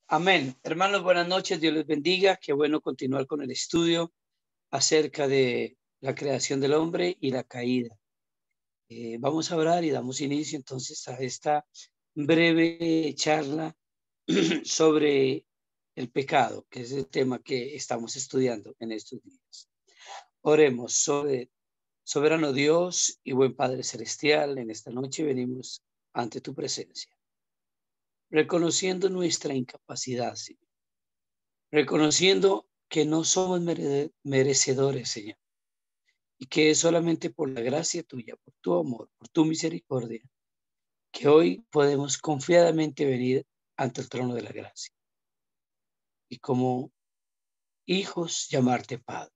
Amén. Hermanos, buenas noches. Dios les bendiga. Qué bueno continuar con el estudio acerca de la creación del hombre y la caída. Vamos a orar y damos inicio entonces a esta breve charla sobre el pecado, que es el tema que estamos estudiando en estos días. Oremos. Soberano Dios y buen Padre Celestial, en esta noche venimos ante tu presencia, reconociendo nuestra incapacidad, Señor, reconociendo que no somos merecedores, Señor, y que es solamente por la gracia tuya, por tu amor, por tu misericordia, que hoy podemos confiadamente venir ante el trono de la gracia y como hijos llamarte Padre.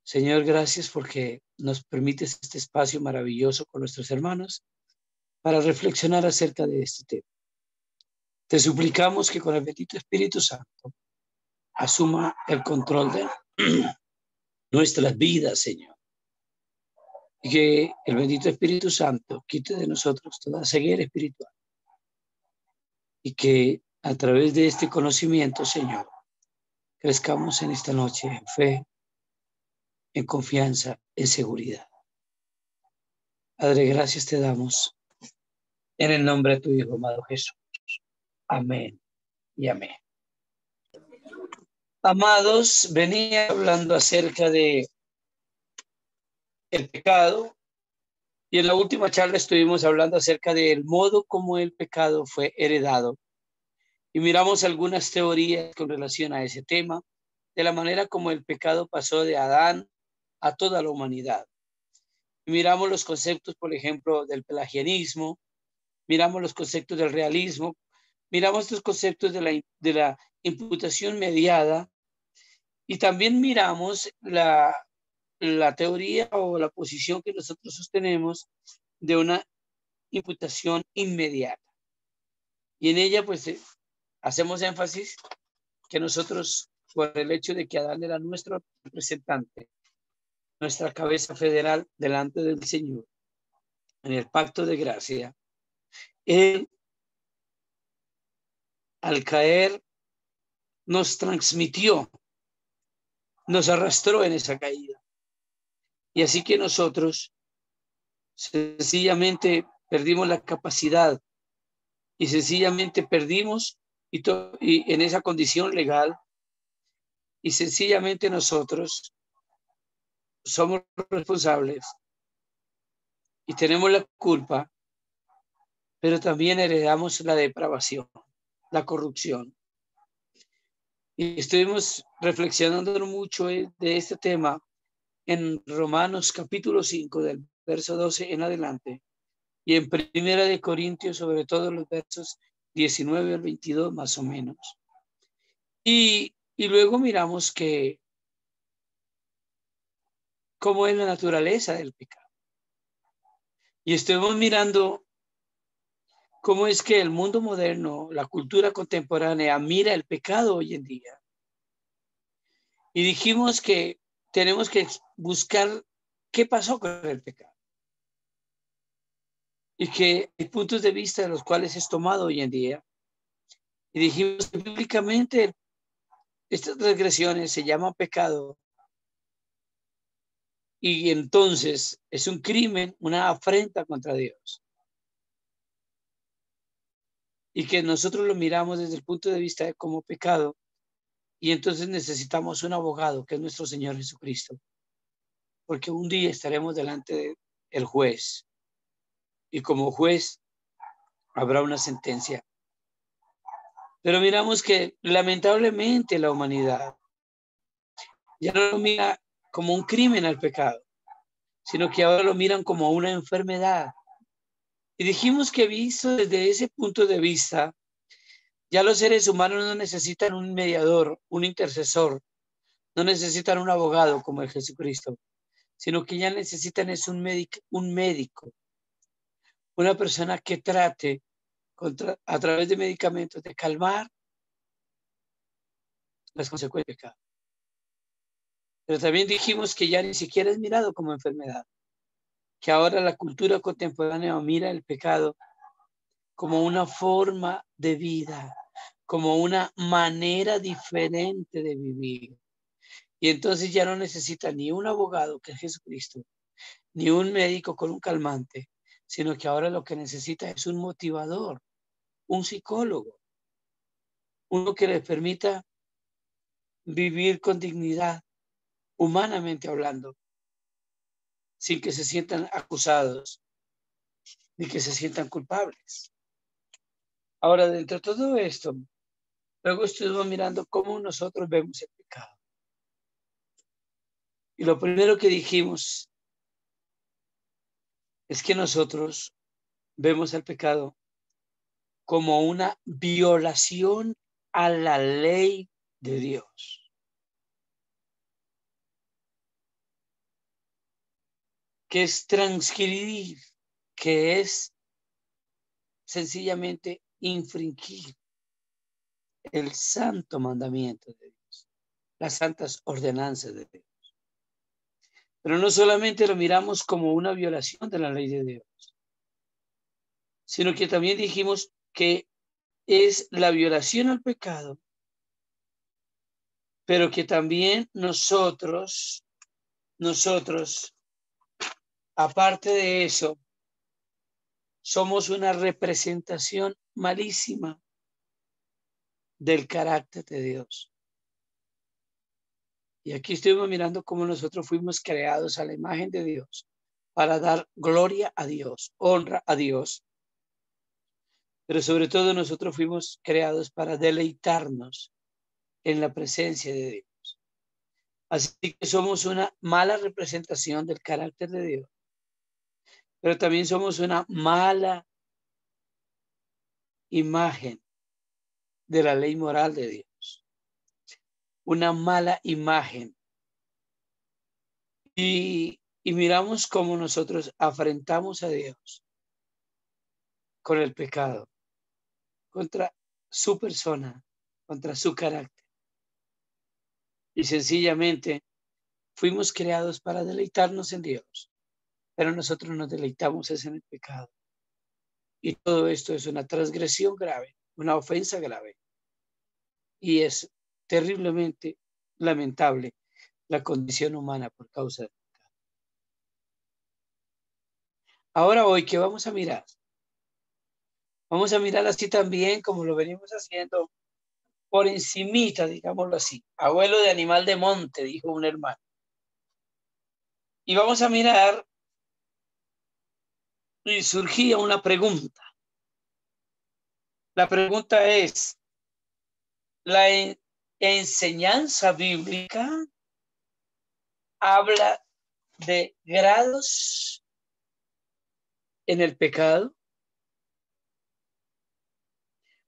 Señor, gracias porque nos permites este espacio maravilloso con nuestros hermanos para reflexionar acerca de este tema. Te suplicamos que con el bendito Espíritu Santo asuma el control de nuestras vidas, Señor. Y que el bendito Espíritu Santo quite de nosotros toda ceguera espiritual. Y que a través de este conocimiento, Señor, crezcamos en esta noche en fe, en confianza, en seguridad. Padre, gracias te damos en el nombre de tu Hijo, amado Jesús. Amén y amén. Amados, venía hablando acerca de el pecado. Y en la última charla estuvimos hablando acerca del modo como el pecado fue heredado. Y miramos algunas teorías con relación a ese tema, de la manera como el pecado pasó de Adán a toda la humanidad. Y miramos los conceptos, por ejemplo, del pelagianismo, miramos los conceptos del realismo, miramos estos conceptos de la imputación mediada, y también miramos la teoría o la posición que nosotros sostenemos de una imputación inmediata. Y en ella, pues, hacemos énfasis que nosotros, por el hecho de que Adán era nuestro representante, nuestra cabeza federal delante del Señor, en el pacto de gracia, él, al caer, nos transmitió, nos arrastró en esa caída. Y así que nosotros sencillamente perdimos la capacidad y sencillamente perdimos y en esa condición legal, y sencillamente nosotros somos responsables y tenemos la culpa, pero también heredamos la depravación, la corrupción. Y estuvimos reflexionando mucho de este tema en Romanos capítulo 5, del verso 12 en adelante, y en Primera de Corintios, sobre todo los versos 19 al 22 más o menos. Y luego miramos que cómo es la naturaleza del pecado. Y estuvimos mirando cómo es que el mundo moderno, la cultura contemporánea, mira el pecado hoy en día. Y dijimos que tenemos que buscar qué pasó con el pecado. Y que hay puntos de vista de los cuales es tomado hoy en día. Y dijimos que bíblicamente estas transgresiones se llaman pecado. Y entonces es un crimen, una afrenta contra Dios. Y que nosotros lo miramos desde el punto de vista de como pecado. Y entonces necesitamos un abogado, que es nuestro Señor Jesucristo. Porque un día estaremos delante del juez. Y como juez habrá una sentencia. Pero miramos que lamentablemente la humanidad ya no lo mira como un crimen al pecado, sino que ahora lo miran como una enfermedad. Y dijimos que visto desde ese punto de vista, ya los seres humanos no necesitan un mediador, un intercesor, no necesitan un abogado como el Jesucristo, sino que ya necesitan es un médico, una persona que trate a través de medicamentos de calmar las consecuencias del pecado. Pero también dijimos que ya ni siquiera es mirado como enfermedad, que ahora la cultura contemporánea mira el pecado como una forma de vida, como una manera diferente de vivir. Y entonces ya no necesita ni un abogado, que es Jesucristo, ni un médico con un calmante, sino que ahora lo que necesita es un motivador, un psicólogo, uno que les permita vivir con dignidad, humanamente hablando, sin que se sientan acusados ni que se sientan culpables. Ahora, dentro de todo esto, luego estuvimos mirando cómo nosotros vemos el pecado. Y lo primero que dijimos es que nosotros vemos el pecado como una violación a la ley de Dios, que es transgredir, que es sencillamente infringir el santo mandamiento de Dios, las santas ordenanzas de Dios. Pero no solamente lo miramos como una violación de la ley de Dios, sino que también dijimos que es la violación al pecado, pero que también nosotros, aparte de eso, somos una representación malísima del carácter de Dios. Y aquí estuvimos mirando cómo nosotros fuimos creados a la imagen de Dios para dar gloria a Dios, honra a Dios. Pero sobre todo nosotros fuimos creados para deleitarnos en la presencia de Dios. Así que somos una mala representación del carácter de Dios, pero también somos una mala imagen de la ley moral de Dios, una mala imagen. Y miramos cómo nosotros afrentamos a Dios con el pecado, contra su persona, contra su carácter. Y sencillamente fuimos creados para deleitarnos en Dios, pero nosotros nos deleitamos en el pecado. Y todo esto es una transgresión grave, una ofensa grave. Y es terriblemente lamentable la condición humana por causa del pecado. Ahora hoy, ¿qué vamos a mirar? Vamos a mirar así también como lo venimos haciendo por encimita, digámoslo así. Abuelo de animal de monte, dijo un hermano. Y vamos a mirar, y surgía una pregunta. La pregunta es, ¿la enseñanza bíblica habla de grados en el pecado?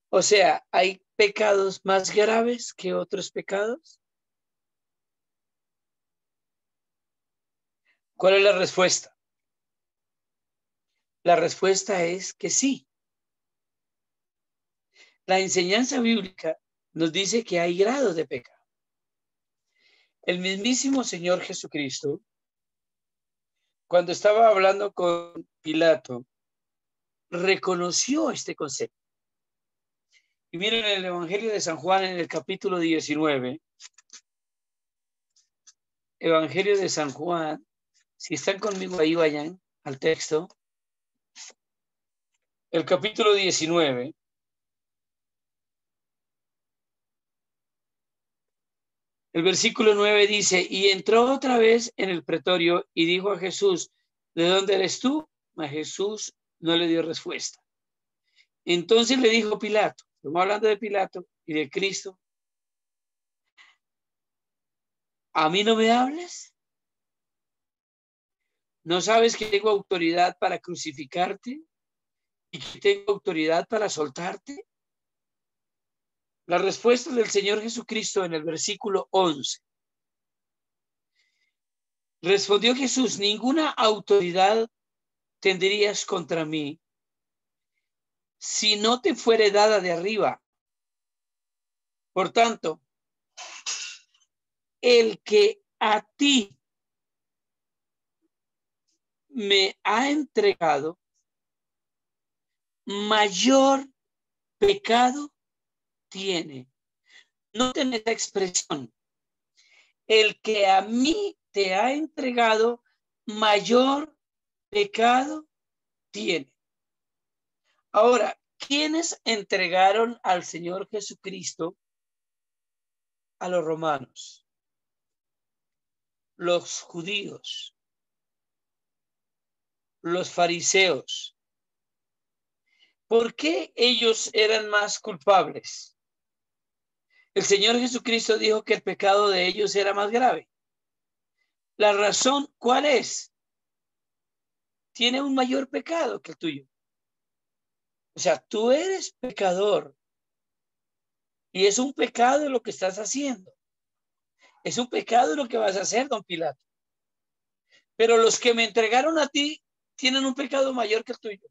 O sea, ¿hay pecados más graves que otros pecados? ¿Cuál es la respuesta? La respuesta es que sí. La enseñanza bíblica nos dice que hay grados de pecado. El mismísimo Señor Jesucristo, cuando estaba hablando con Pilato, reconoció este concepto. Y miren el Evangelio de San Juan en el capítulo 19. Evangelio de San Juan. Si están conmigo ahí, vayan al texto. El capítulo 19. El versículo 9 dice, y entró otra vez en el pretorio y dijo a Jesús, ¿de dónde eres tú? A Jesús no le dio respuesta. Entonces le dijo Pilato, estamos hablando de Pilato y de Cristo, ¿a mí no me hables? ¿No sabes que tengo autoridad para crucificarte y que tengo autoridad para soltarte? La respuesta del Señor Jesucristo en el versículo 11. Respondió Jesús, ninguna autoridad tendrías contra mí si no te fuere dada de arriba. Por tanto, el que a ti me ha entregado, mayor pecado tiene. Noten esa expresión. El que a mí te ha entregado, mayor pecado tiene. Ahora, ¿quiénes entregaron al Señor Jesucristo a los romanos? Los judíos, los fariseos. ¿Por qué ellos eran más culpables? El Señor Jesucristo dijo que el pecado de ellos era más grave. La razón, ¿cuál es? Tiene un mayor pecado que el tuyo. O sea, tú eres pecador y es un pecado lo que estás haciendo. Es un pecado lo que vas a hacer, don Pilato. Pero los que me entregaron a ti tienen un pecado mayor que el tuyo.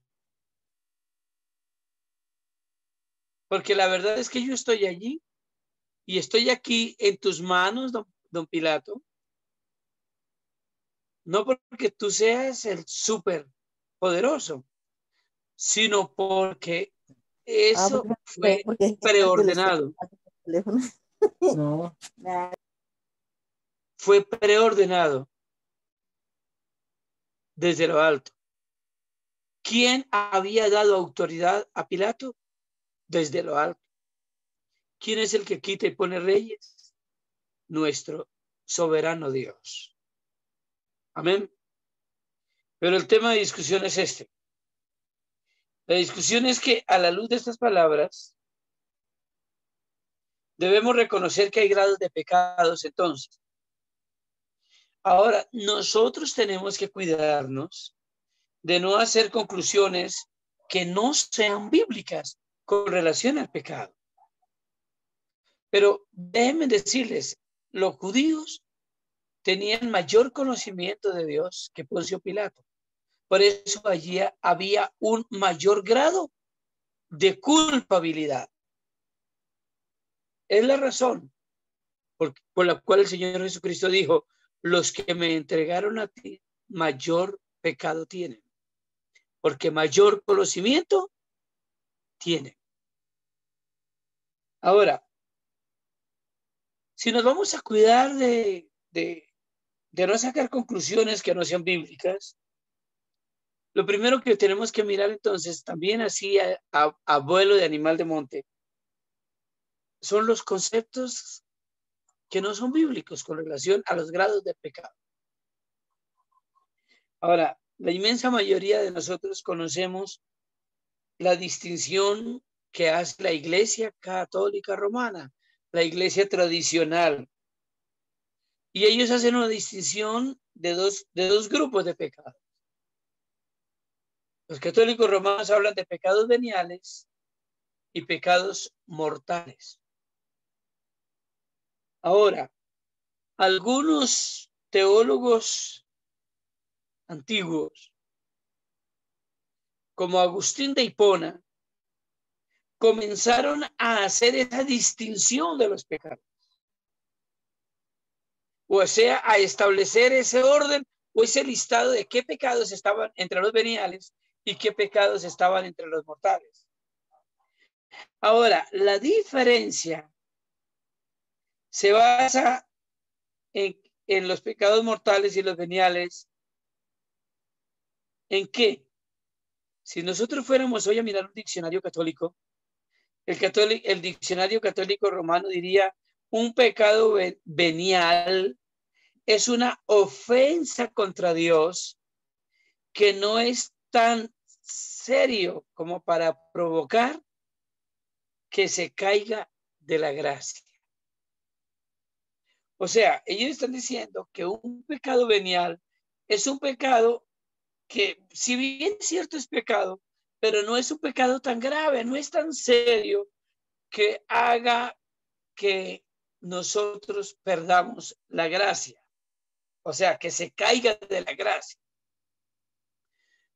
Porque la verdad es que yo estoy allí y estoy aquí en tus manos, don Pilato. No porque tú seas el súper poderoso, sino porque eso fue preordenado. No. Fue preordenado desde lo alto. ¿Quién había dado autoridad a Pilato? Desde lo alto. ¿Quién es el que quita y pone reyes? Nuestro soberano Dios. Amén. Pero el tema de discusión es este. La discusión es que a la luz de estas palabras debemos reconocer que hay grados de pecados entonces. Ahora, nosotros tenemos que cuidarnos de no hacer conclusiones que no sean bíblicas con relación al pecado. Pero déjenme decirles, los judíos tenían mayor conocimiento de Dios que Poncio Pilato. Por eso allí había un mayor grado de culpabilidad. Es la razón por la cual el Señor Jesucristo dijo, los que me entregaron a ti, mayor pecado tienen, porque mayor conocimiento tienen. Ahora, si nos vamos a cuidar de no sacar conclusiones que no sean bíblicas, lo primero que tenemos que mirar entonces, también así a vuelo de animal de monte, son los conceptos que no son bíblicos con relación a los grados de pecado. Ahora, la inmensa mayoría de nosotros conocemos la distinción que hace la Iglesia Católica Romana, la Iglesia tradicional. Y ellos hacen una distinción de dos grupos de pecados. Los católicos romanos hablan de pecados veniales y pecados mortales. Ahora, algunos teólogos antiguos, como Agustín de Hipona, comenzaron a hacer esa distinción de los pecados. O sea, a establecer ese orden o ese listado de qué pecados estaban entre los veniales y qué pecados estaban entre los mortales. Ahora, la diferencia se basa en los pecados mortales y los veniales. ¿En qué? Si nosotros fuéramos hoy a mirar un diccionario católico, el diccionario católico romano diría un pecado venial es una ofensa contra Dios que no es tan serio como para provocar que se caiga de la gracia. O sea, ellos están diciendo que un pecado venial es un pecado que, si bien es cierto, es pecado, pero no es un pecado tan grave, no es tan serio que haga que nosotros perdamos la gracia. O sea, que se caiga de la gracia.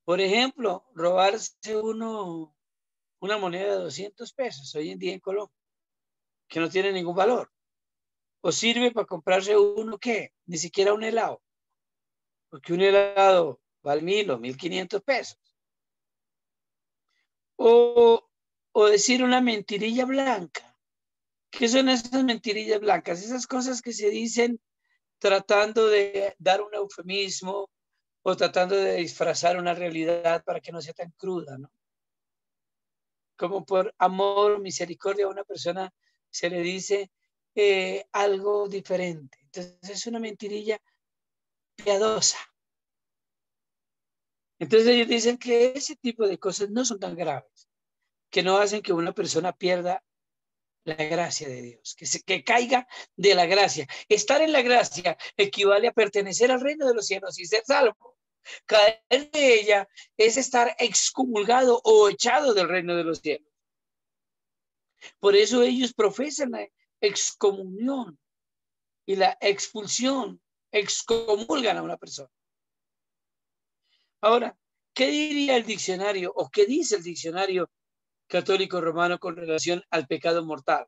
Por ejemplo, robarse una moneda de 200 pesos hoy en día en Colombia, que no tiene ningún valor. O sirve para comprarse uno, ¿qué? Ni siquiera un helado. Porque un helado vale 1,000 o 1,500 pesos. o decir una mentirilla blanca. ¿Qué son esas mentirillas blancas? Esas cosas que se dicen tratando de dar un eufemismo o tratando de disfrazar una realidad para que no sea tan cruda, ¿no? Como por amor, misericordia a una persona se le dice algo diferente. Entonces es una mentirilla piadosa. Entonces ellos dicen que ese tipo de cosas no son tan graves, que no hacen que una persona pierda la gracia de Dios, que caiga de la gracia. Estar en la gracia equivale a pertenecer al reino de los cielos y ser salvo. Caer de ella es estar excomulgado o echado del reino de los cielos. Por eso ellos profesan la excomunión y la expulsión, excomulgan a una persona. Ahora, ¿qué diría el diccionario o qué dice el diccionario católico romano con relación al pecado mortal?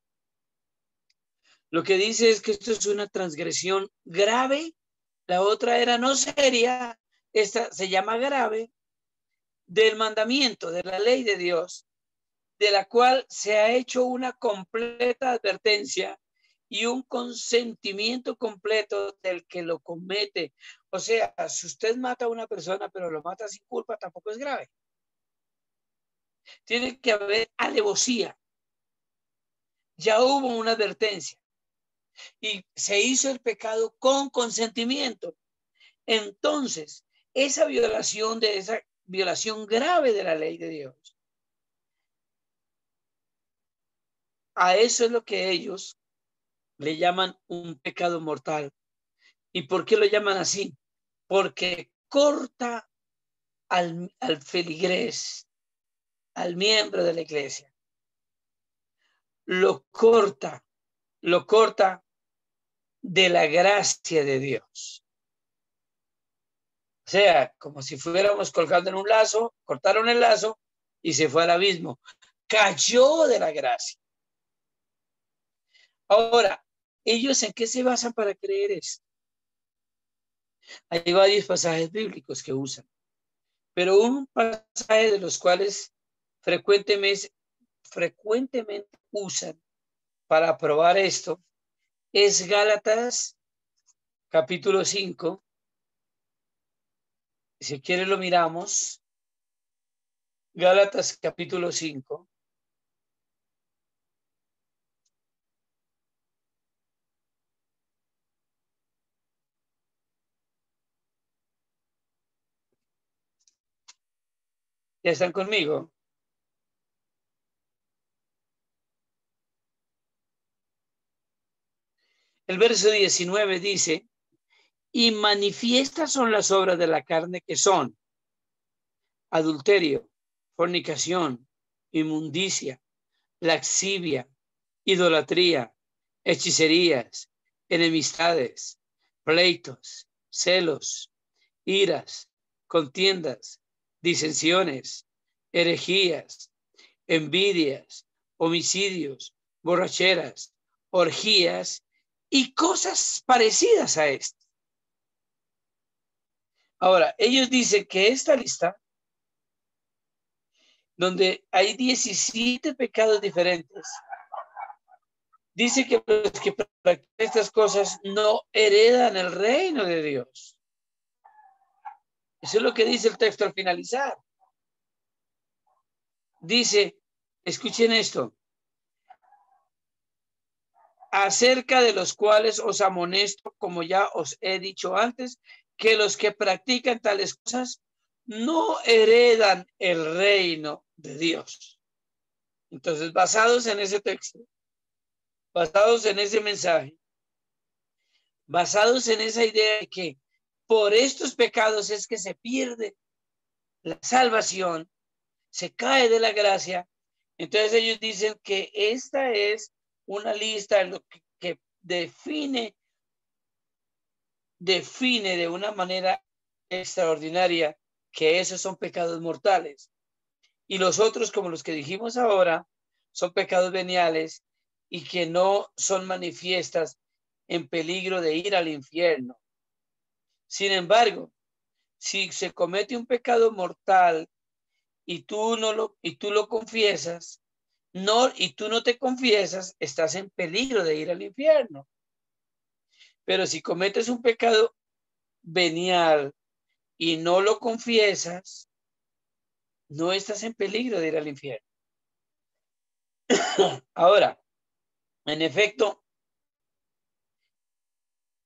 Lo que dice es que esto es una transgresión grave. La otra era no seria, esta se llama grave, del mandamiento, de la ley de Dios, de la cual se ha hecho una completa advertencia y un consentimiento completo del que lo comete. O sea, si usted mata a una persona pero lo mata sin culpa, tampoco es grave. Tiene que haber alevosía. Ya hubo una advertencia y se hizo el pecado con consentimiento. Entonces, esa violación grave de la ley de Dios, a eso es lo que ellos le llaman un pecado mortal. ¿Y por qué lo llaman así? Porque corta al feligrés, al miembro de la iglesia. Lo corta de la gracia de Dios. O sea, como si fuéramos colgando en un lazo, cortaron el lazo y se fue al abismo. Cayó de la gracia. Ahora, ¿ellos en qué se basan para creer esto? Hay varios pasajes bíblicos que usan, pero un pasaje de los cuales frecuentemente usan para probar esto es Gálatas capítulo 5. Si quiere lo miramos. Gálatas capítulo 5. ¿Ya están conmigo? El verso 19 dice, y manifiestas son las obras de la carne que son adulterio, fornicación, inmundicia, laxivia, idolatría, hechicerías, enemistades, pleitos, celos, iras, contiendas, disensiones, herejías, envidias, homicidios, borracheras, orgías y cosas parecidas a esto. Ahora, ellos dicen que esta lista, donde hay 17 pecados diferentes, dice que los que practican estas cosas no heredan el reino de Dios. Eso es lo que dice el texto al finalizar. Dice, escuchen esto, acerca de los cuales os amonesto, como ya os he dicho antes, que los que practican tales cosas no heredan el reino de Dios. Entonces, basados en ese texto, basados en ese mensaje, basados en esa idea de que por estos pecados es que se pierde la salvación, se cae de la gracia, entonces ellos dicen que esta es una lista en lo que define de una manera extraordinaria que esos son pecados mortales. Y los otros, como los que dijimos ahora, son pecados veniales y que no son manifiestas en peligro de ir al infierno. Sin embargo, si se comete un pecado mortal y tú lo confiesas, y tú no te confiesas, estás en peligro de ir al infierno. Pero si cometes un pecado venial y no lo confiesas, no estás en peligro de ir al infierno. Ahora, en efecto,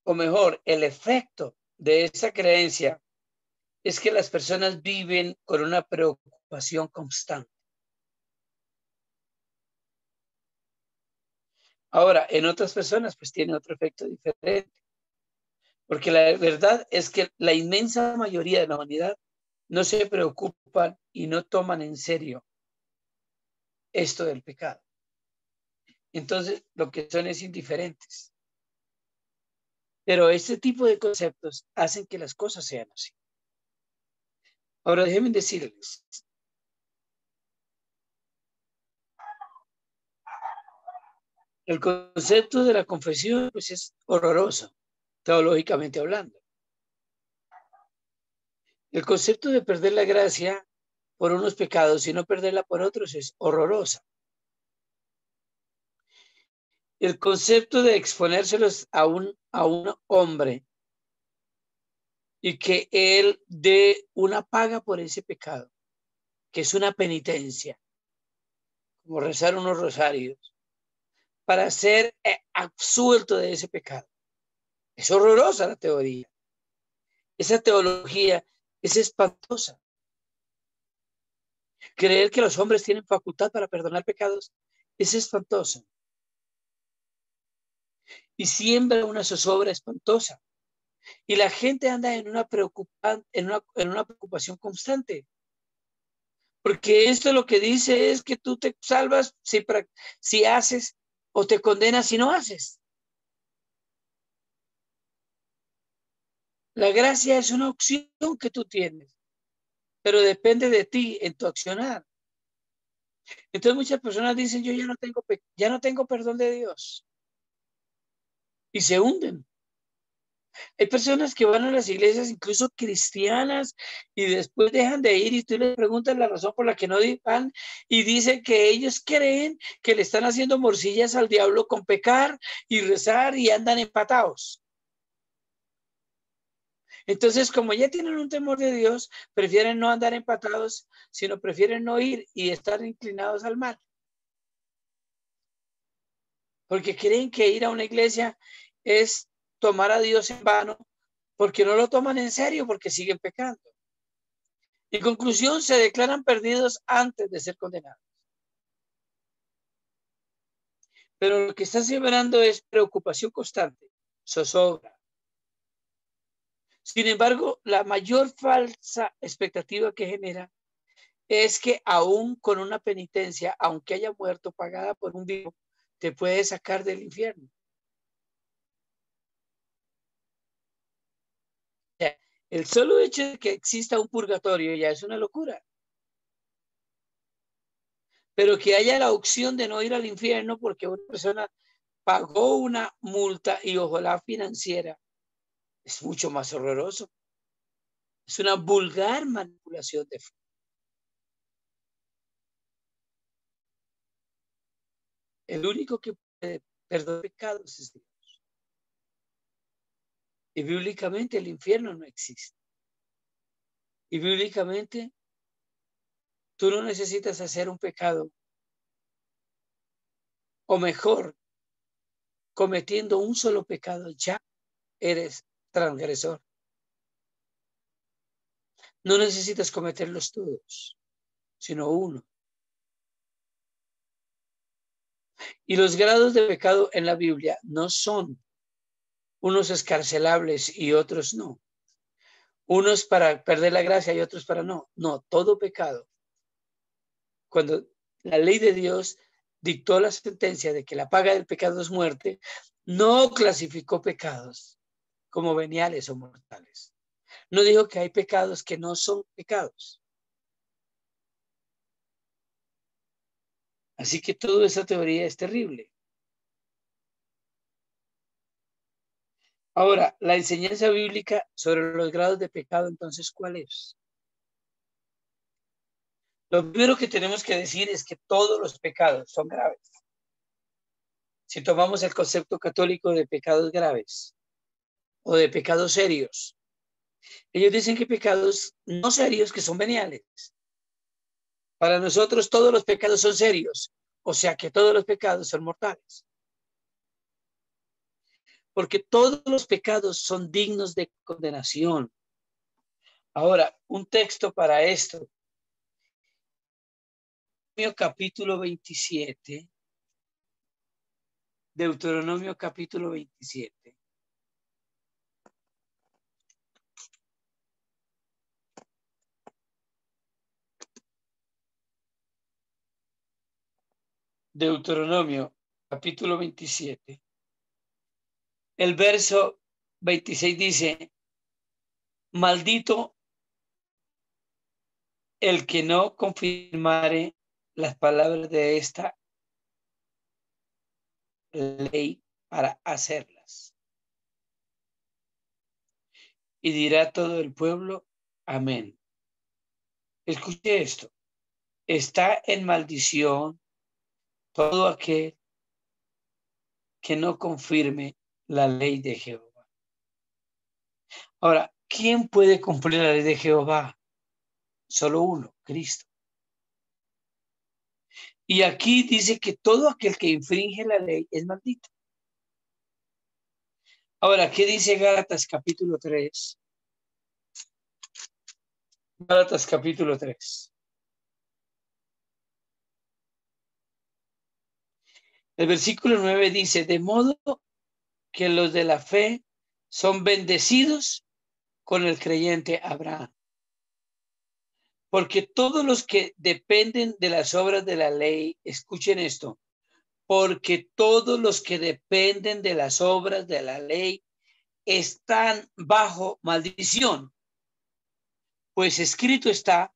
o mejor, el efecto de esa creencia es que las personas viven con una preocupación constante. Ahora, en otras personas, pues tiene otro efecto diferente. Porque la verdad es que la inmensa mayoría de la humanidad no se preocupan y no toman en serio esto del pecado. Entonces, lo que son es indiferentes. Pero este tipo de conceptos hacen que las cosas sean así. Ahora, déjenme decirles, el concepto de la confesión pues, es horroroso, teológicamente hablando. El concepto de perder la gracia por unos pecados y no perderla por otros es horrorosa. El concepto de exponérselos a un hombre y que él dé una paga por ese pecado, que es una penitencia, como rezar unos rosarios, para ser absuelto de ese pecado. Es horrorosa la teoría. Esa teología es espantosa. Creer que los hombres tienen facultad para perdonar pecados es espantoso. Y siembra una zozobra espantosa. Y la gente anda en una preocupación constante. Porque esto lo que dice es que tú te salvas si haces o te condenas si no haces. La gracia es una opción que tú tienes, pero depende de ti en tu accionar. Entonces muchas personas dicen, yo ya no tengo perdón de Dios. Y se hunden. Hay personas que van a las iglesias, incluso cristianas, y después dejan de ir y tú les preguntas la razón por la que no van y dicen que ellos creen que le están haciendo morcillas al diablo con pecar y rezar y andan empatados. Entonces, como ya tienen un temor de Dios, prefieren no andar empatados, sino prefieren no ir y estar inclinados al mal. Porque creen que ir a una iglesia es tomar a Dios en vano, porque no lo toman en serio, porque siguen pecando. En conclusión, se declaran perdidos antes de ser condenados. Pero lo que está sembrando es preocupación constante, zozobra. Sin embargo, la mayor falsa expectativa que genera es que aún con una penitencia, aunque haya muerto pagada por un vivo, te puede sacar del infierno. O sea, el solo hecho de que exista un purgatorio ya es una locura. Pero que haya la opción de no ir al infierno porque una persona pagó una multa y ojalá financiera, es mucho más horroroso. Es una vulgar manipulación de fe. El único que puede perdonar pecados es Dios. Y bíblicamente el infierno no existe. Y bíblicamente tú no necesitas hacer un pecado. O mejor, cometiendo un solo pecado, ya eres transgresor. No necesitas cometerlos todos, sino uno. Y los grados de pecado en la Biblia no son unos escarcelables y otros no. Unos para perder la gracia y otros para no. No, todo pecado. Cuando la ley de Dios dictó la sentencia de que la paga del pecado es muerte, no clasificó pecados como veniales o mortales. No dijo que hay pecados que no son pecados. Así que toda esa teoría es terrible. Ahora, la enseñanza bíblica sobre los grados de pecado, entonces, ¿cuál es? Lo primero que tenemos que decir es que todos los pecados son graves. Si tomamos el concepto católico de pecados graves o de pecados serios, ellos dicen que pecados no serios que son veniales. Para nosotros todos los pecados son serios, o sea que todos los pecados son mortales. Porque todos los pecados son dignos de condenación. Ahora, un texto para esto. Capítulo 27. Deuteronomio capítulo 27. Deuteronomio capítulo 27. El verso 26 dice, maldito el que no confirmare las palabras de esta ley para hacerlas. Y dirá todo el pueblo, amén. Escuche esto. Está en maldición todo aquel que no confirme la ley de Jehová. Ahora, ¿quién puede cumplir la ley de Jehová? Solo uno, Cristo. Y aquí dice que todo aquel que infringe la ley es maldito. Ahora, ¿qué dice Gálatas capítulo 3? Gálatas capítulo 3. El versículo 9 dice, de modo que los de la fe son bendecidos con el creyente Abraham. Porque todos los que dependen de las obras de la ley, escuchen esto, porque todos los que dependen de las obras de la ley están bajo maldición. Pues escrito está,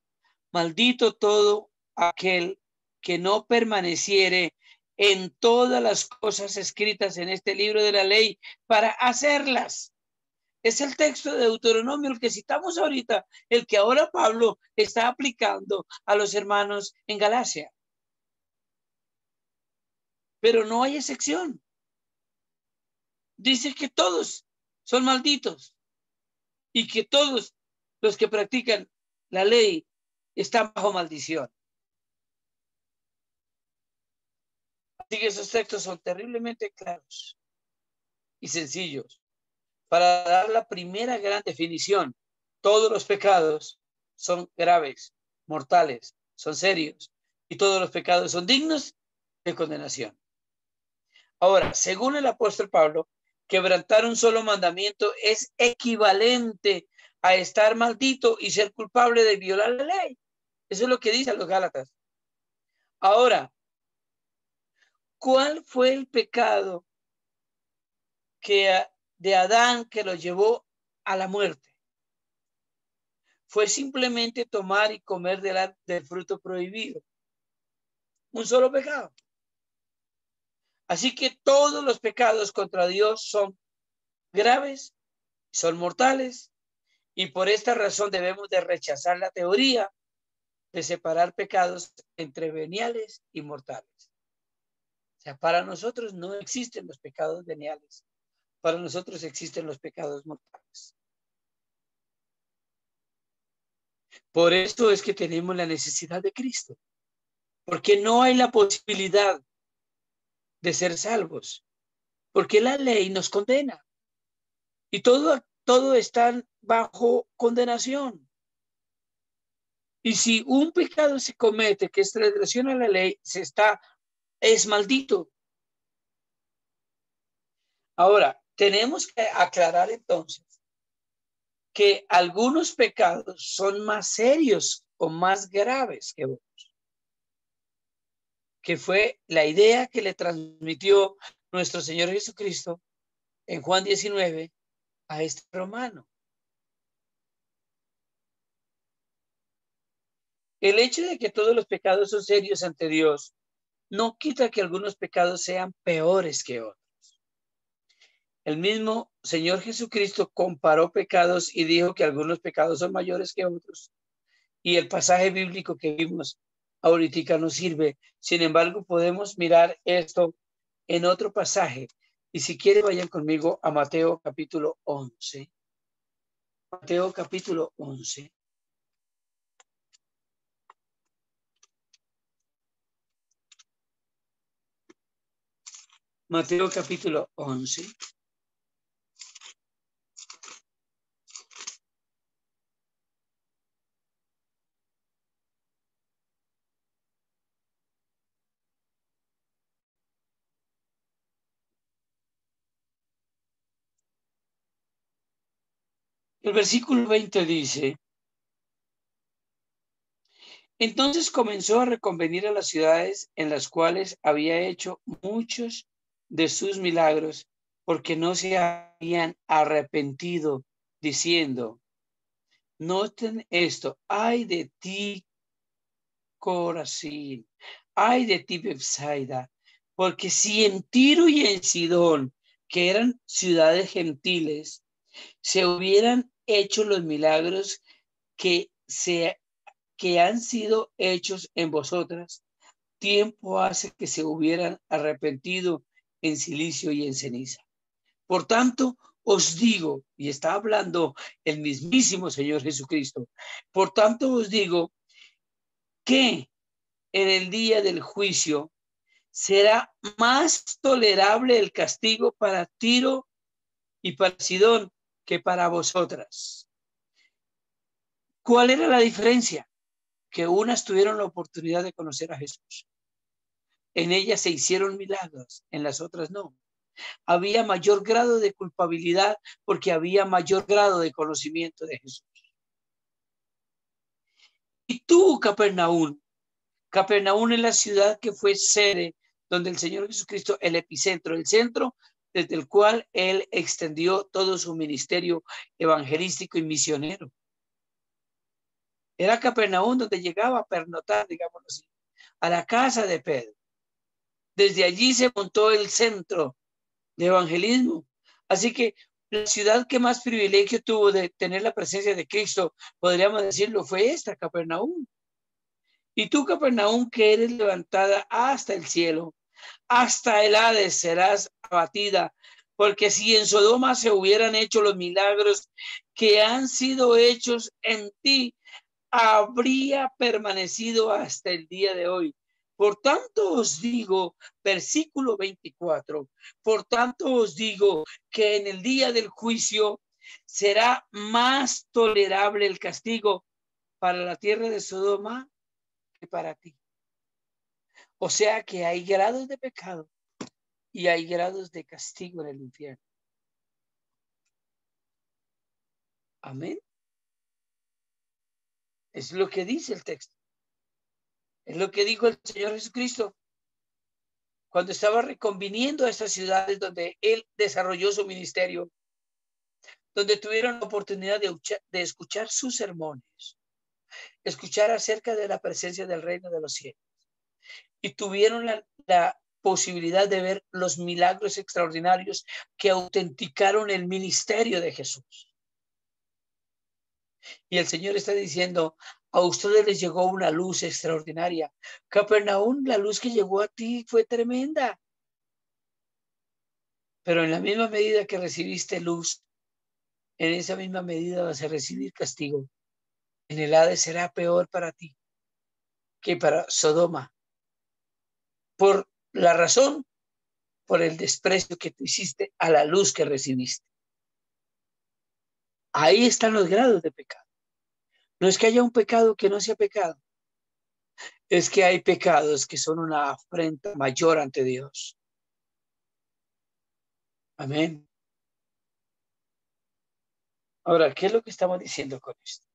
maldito todo aquel que no permaneciere en todas las cosas escritas en este libro de la ley para hacerlas. Es el texto de Deuteronomio el que citamos ahorita, el que ahora Pablo está aplicando a los hermanos en Galacia. Pero no hay excepción. Dice que todos son malditos y que todos los que practican la ley están bajo maldición. Así que esos textos son terriblemente claros y sencillos para dar la primera gran definición. Todos los pecados son graves, mortales, son serios y todos los pecados son dignos de condenación. Ahora, según el apóstol Pablo, quebrantar un solo mandamiento es equivalente a estar maldito y ser culpable de violar la ley. Eso es lo que dicen los Gálatas. Ahora, ¿cuál fue el pecado de Adán que lo llevó a la muerte? Fue simplemente tomar y comer del fruto prohibido. Un solo pecado. Así que todos los pecados contra Dios son graves, son mortales, y por esta razón debemos de rechazar la teoría de separar pecados entre veniales y mortales. O sea, para nosotros no existen los pecados veniales, para nosotros existen los pecados mortales. Por eso es que tenemos la necesidad de Cristo, porque no hay la posibilidad de ser salvos, porque la ley nos condena y todo está bajo condenación. Y si un pecado se comete que es transgresión a la ley, es maldito. Ahora, tenemos que aclarar entonces que algunos pecados son más serios o más graves que otros, que fue la idea que le transmitió nuestro Señor Jesucristo en Juan 19 a este romano. El hecho de que todos los pecados son serios ante Dios no quita que algunos pecados sean peores que otros. El mismo Señor Jesucristo comparó pecados y dijo que algunos pecados son mayores que otros. Y el pasaje bíblico que vimos ahorita no sirve. Sin embargo, podemos mirar esto en otro pasaje. Y si quiere, vayan conmigo a Mateo capítulo 11. Mateo capítulo 11. Mateo capítulo 11. El versículo 20 dice: entonces comenzó a reconvenir a las ciudades en las cuales había hecho muchos de sus milagros, porque no se habían arrepentido, diciendo, noten esto, ay de ti, Corazín, ay de ti, Bethsaida, porque si en Tiro y en Sidón, que eran ciudades gentiles, se hubieran hecho los milagros que han sido hechos en vosotras, tiempo hace que se hubieran arrepentido en silicio y en ceniza. Por tanto, os digo, y está hablando el mismísimo Señor Jesucristo, por tanto os digo que en el día del juicio será más tolerable el castigo para Tiro y para Sidón que para vosotras. ¿Cuál era la diferencia? Que unas tuvieron la oportunidad de conocer a Jesús. En ellas se hicieron milagros, en las otras no. Había mayor grado de culpabilidad porque había mayor grado de conocimiento de Jesús. Y tú, Capernaum es la ciudad que fue sede donde el Señor Jesucristo, el epicentro, el centro desde el cual Él extendió todo su ministerio evangelístico y misionero. Era Capernaum donde llegaba a pernotar, digámoslo así, a la casa de Pedro. Desde allí se montó el centro de evangelismo. Así que la ciudad que más privilegio tuvo de tener la presencia de Cristo, podríamos decirlo, fue esta, Capernaum. Y tú, Capernaum, que eres levantada hasta el cielo, hasta el Hades serás abatida, porque si en Sodoma se hubieran hecho los milagros que han sido hechos en ti, habría permanecido hasta el día de hoy. Por tanto os digo, versículo 24, por tanto os digo que en el día del juicio será más tolerable el castigo para la tierra de Sodoma que para ti. O sea que hay grados de pecado y hay grados de castigo en el infierno. Amén. Es lo que dice el texto. Es lo que dijo el Señor Jesucristo cuando estaba reconviniendo a estas ciudades donde Él desarrolló su ministerio, donde tuvieron la oportunidad de escuchar sus sermones, escuchar acerca de la presencia del reino de los cielos, y tuvieron la posibilidad de ver los milagros extraordinarios que autenticaron el ministerio de Jesús. Y el Señor está diciendo, a ustedes les llegó una luz extraordinaria. Capernaum, la luz que llegó a ti fue tremenda. Pero en la misma medida que recibiste luz, en esa misma medida vas a recibir castigo. En el Hades será peor para ti que para Sodoma. Por la razón, por el desprecio que tú hiciste a la luz que recibiste. Ahí están los grados de pecado. No es que haya un pecado que no sea pecado. Es que hay pecados que son una afrenta mayor ante Dios. Amén. Ahora, ¿qué es lo que estamos diciendo con esto?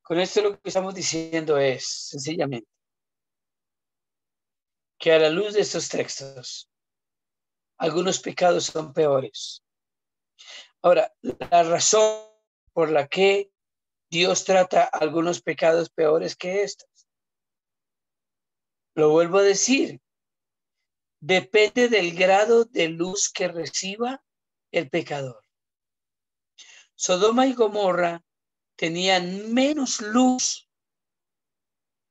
Con esto lo que estamos diciendo es, sencillamente, que a la luz de estos textos, algunos pecados son peores. Ahora, la razón por la que Dios trata algunos pecados peores que estos, lo vuelvo a decir, depende del grado de luz que reciba el pecador. Sodoma y Gomorra tenían menos luz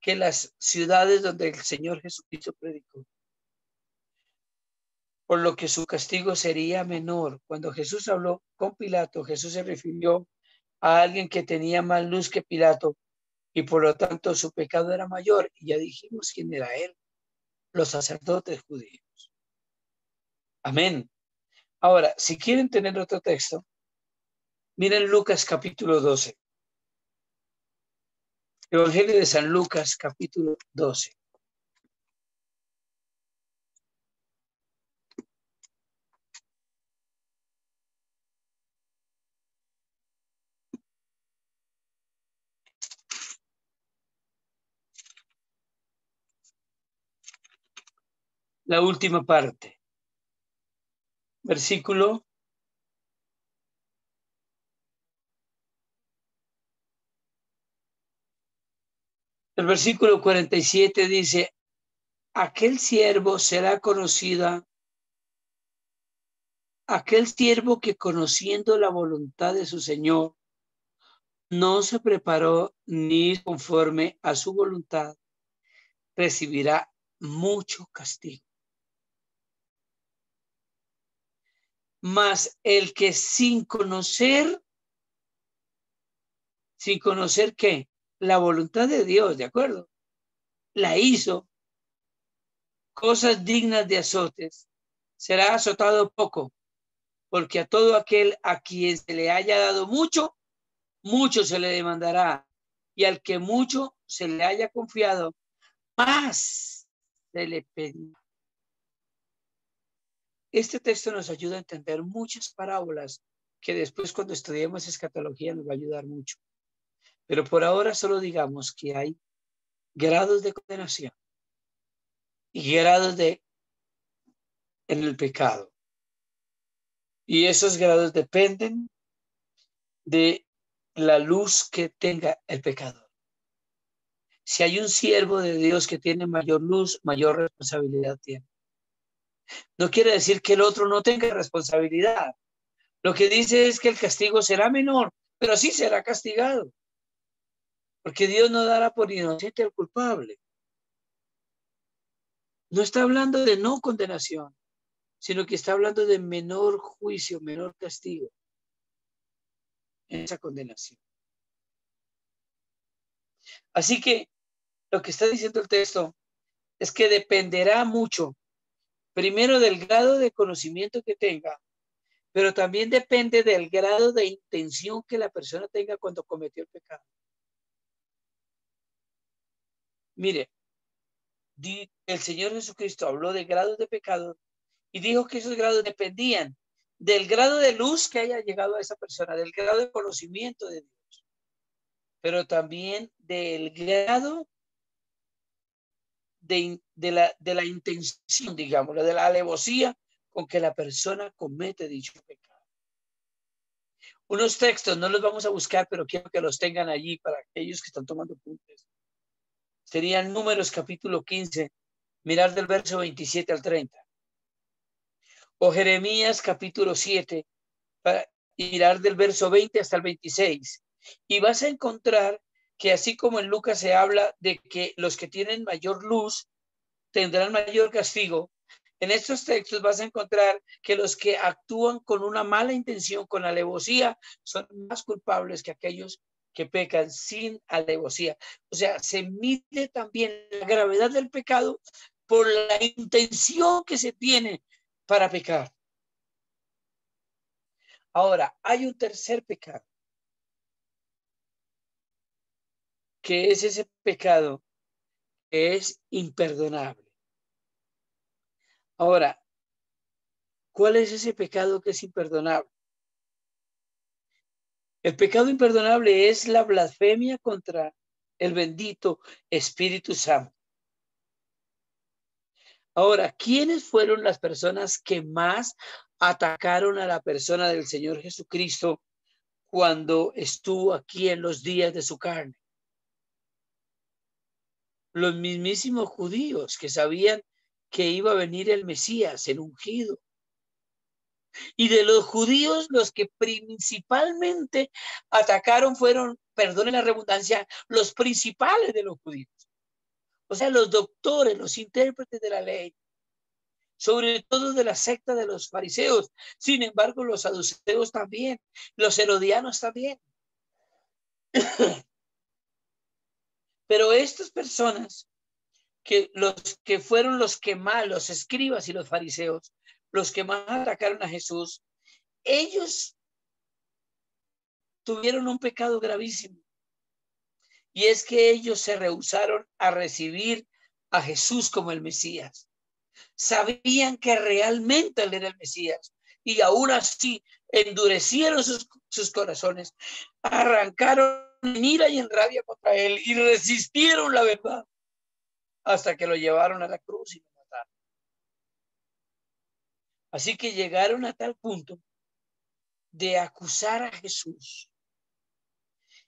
que las ciudades donde el Señor Jesucristo predicó, por lo que su castigo sería menor. Cuando Jesús habló con Pilato, Jesús se refirió a alguien que tenía más luz que Pilato y por lo tanto su pecado era mayor. Y ya dijimos quién era él, los sacerdotes judíos. Amén. Ahora, si quieren tener otro texto, miren Lucas capítulo 12. Evangelio de San Lucas capítulo 12. La última parte. Versículo 47 dice, aquel siervo será conocida, aquel siervo que conociendo la voluntad de su Señor, no se preparó ni conforme a su voluntad, recibirá mucho castigo. Mas el que sin conocer ¿qué? La voluntad de Dios, ¿de acuerdo? La hizo, cosas dignas de azotes, será azotado poco, porque a todo aquel a quien se le haya dado mucho, mucho se le demandará, y al que mucho se le haya confiado, más se le pedirá. Este texto nos ayuda a entender muchas parábolas que después cuando estudiemos escatología nos va a ayudar mucho. Pero por ahora solo digamos que hay grados de condenación y grados en el pecado. Y esos grados dependen de la luz que tenga el pecador. Si hay un siervo de Dios que tiene mayor luz, mayor responsabilidad tiene. No quiere decir que el otro no tenga responsabilidad. Lo que dice es que el castigo será menor, pero sí será castigado. Porque Dios no dará por inocente al culpable. No está hablando de no condenación, sino que está hablando de menor juicio, menor castigo en esa condenación. Así que lo que está diciendo el texto es que dependerá mucho, primero del grado de conocimiento que tenga, pero también depende del grado de intención que la persona tenga cuando cometió el pecado. Mire, el Señor Jesucristo habló de grados de pecado y dijo que esos grados dependían del grado de luz que haya llegado a esa persona, del grado de conocimiento de Dios, pero también del grado de la intención, digamos, de la alevosía con que la persona comete dicho pecado. Unos textos no los vamos a buscar, pero quiero que los tengan allí para aquellos que están tomando apuntes. Serían Números capítulo 15, mirar del verso 27 al 30. O Jeremías capítulo 7, para mirar del verso 20 hasta el 26. Y vas a encontrar que así como en Lucas se habla de que los que tienen mayor luz tendrán mayor castigo, en estos textos vas a encontrar que los que actúan con una mala intención, con alevosía, son más culpables que aquellos que pecan sin alevosía. O sea, se mide también la gravedad del pecado por la intención que se tiene para pecar. Ahora, hay un tercer pecado, que es ese pecado que es imperdonable. Ahora, ¿cuál es ese pecado que es imperdonable? El pecado imperdonable es la blasfemia contra el bendito Espíritu Santo. Ahora, ¿quiénes fueron las personas que más atacaron a la persona del Señor Jesucristo cuando estuvo aquí en los días de su carne? Los mismísimos judíos que sabían que iba a venir el Mesías, el ungido. Y de los judíos, los que principalmente atacaron fueron, perdonen la redundancia, los principales de los judíos. o sea, los doctores, los intérpretes de la ley, sobre todo de la secta de los fariseos. Sin embargo, los saduceos también, los herodianos también. Pero estas personas, que los que fueron los que más, los escribas y los fariseos, los que más atacaron a Jesús, ellos tuvieron un pecado gravísimo. Y es que ellos se rehusaron a recibir a Jesús como el Mesías. Sabían que realmente él era el Mesías y aún así endurecieron sus corazones, arrancaron en ira y en rabia contra él y resistieron la verdad hasta que lo llevaron a la cruz y lo mataron. Así que llegaron a tal punto de acusar a Jesús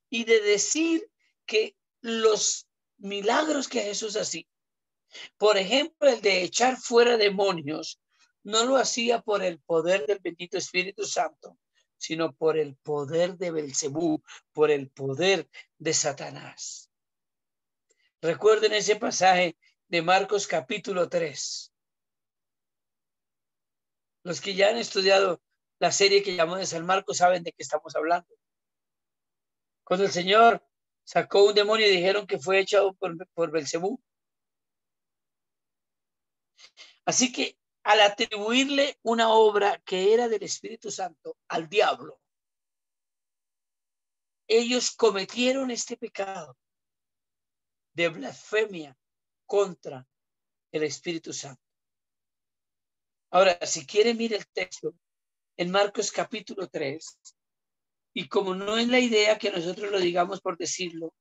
y de decir que los milagros que Jesús hacía, por ejemplo, el de echar fuera demonios, no lo hacía por el poder del bendito Espíritu Santo, sino por el poder de Belcebú, por el poder de Satanás. Recuerden ese pasaje de Marcos capítulo 3. Los que ya han estudiado la serie que llamó de San Marcos saben de qué estamos hablando. Cuando el Señor sacó un demonio y dijeron que fue echado por Belcebú. Así que al atribuirle una obra que era del Espíritu Santo al diablo, ellos cometieron este pecado de blasfemia contra el Espíritu Santo. Ahora, si quieren, mire el texto en Marcos capítulo 3. Y como no es la idea que nosotros lo digamos por decirlo,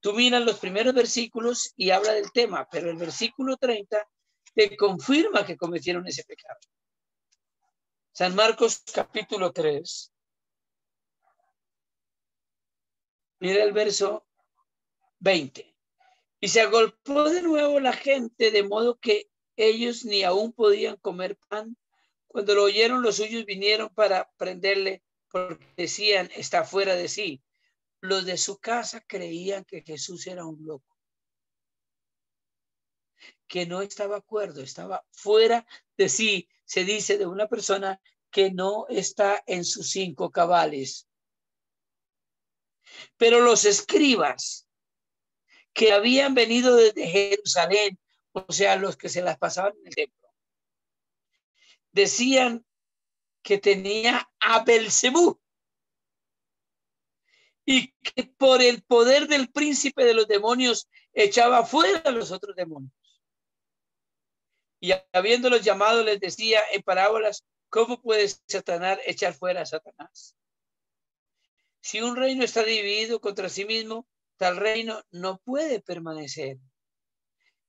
tú miras los primeros versículos y habla del tema, pero el versículo 30 te confirma que cometieron ese pecado. San Marcos capítulo 3. Mira el verso 20. Y se agolpó de nuevo la gente, de modo que ellos ni aún podían comer pan. Cuando lo oyeron, los suyos vinieron para prenderle, porque decían, está fuera de sí. Los de su casa creían que Jesús era un loco, que no estaba acuerdo, estaba fuera de sí. Se dice de una persona que no está en sus 5 cabales. Pero los escribas que habían venido desde Jerusalén, o sea, los que se las pasaban en el templo, decían que tenía a Belcebú y que por el poder del príncipe de los demonios echaba fuera a los otros demonios. Y habiéndolos llamado les decía en parábolas, ¿cómo puede Satanás echar fuera a Satanás? Si un reino está dividido contra sí mismo, tal reino no puede permanecer.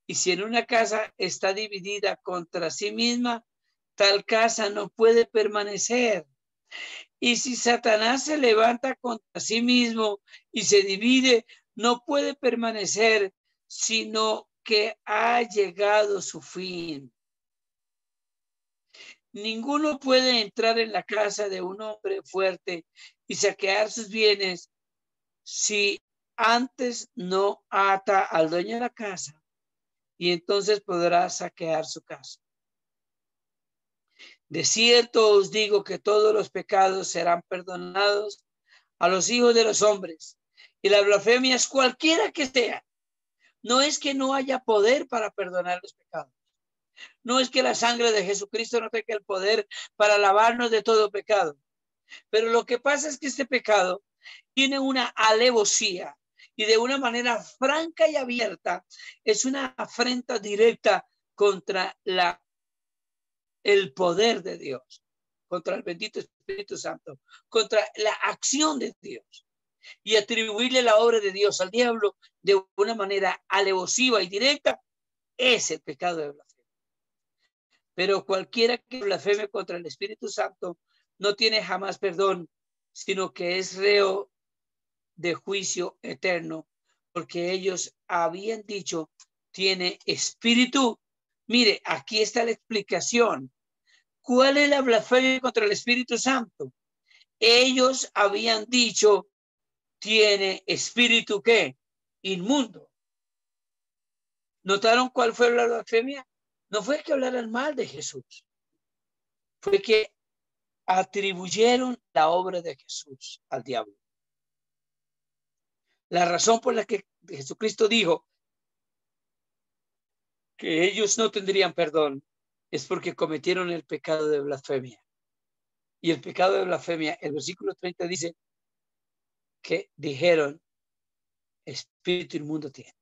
Y si en una casa está dividida contra sí misma, tal casa no puede permanecer. Y si Satanás se levanta contra sí mismo y se divide, no puede permanecer, sino que ha llegado su fin. Ninguno puede entrar en la casa de un hombre fuerte y saquear sus bienes si antes no ata al dueño de la casa, y entonces podrá saquear su casa. De cierto os digo que todos los pecados serán perdonados a los hijos de los hombres, y la blasfemia es cualquiera que sea. No es que no haya poder para perdonar los pecados. No es que la sangre de Jesucristo no tenga el poder para lavarnos de todo pecado. Pero lo que pasa es que este pecado tiene una alevosía y de una manera franca y abierta es una afrenta directa contra el poder de Dios, contra el bendito Espíritu Santo, contra la acción de Dios. Y atribuirle la obra de Dios al diablo de una manera alevosiva y directa es el pecado de blasfemia. Pero cualquiera que blasfeme contra el Espíritu Santo no tiene jamás perdón, sino que es reo de juicio eterno, porque ellos habían dicho, tiene espíritu. Mire, aquí está la explicación. ¿Cuál es la blasfemia contra el Espíritu Santo? Ellos habían dicho, tiene espíritu ¿qué? Inmundo. ¿Notaron cuál fue la blasfemia? No fue que hablaran mal de Jesús, fue que atribuyeron la obra de Jesús al diablo. La razón por la que Jesucristo dijo que ellos no tendrían perdón es porque cometieron el pecado de blasfemia. Y el pecado de blasfemia, el versículo 30 dice que dijeron, espíritu inmundo tiene.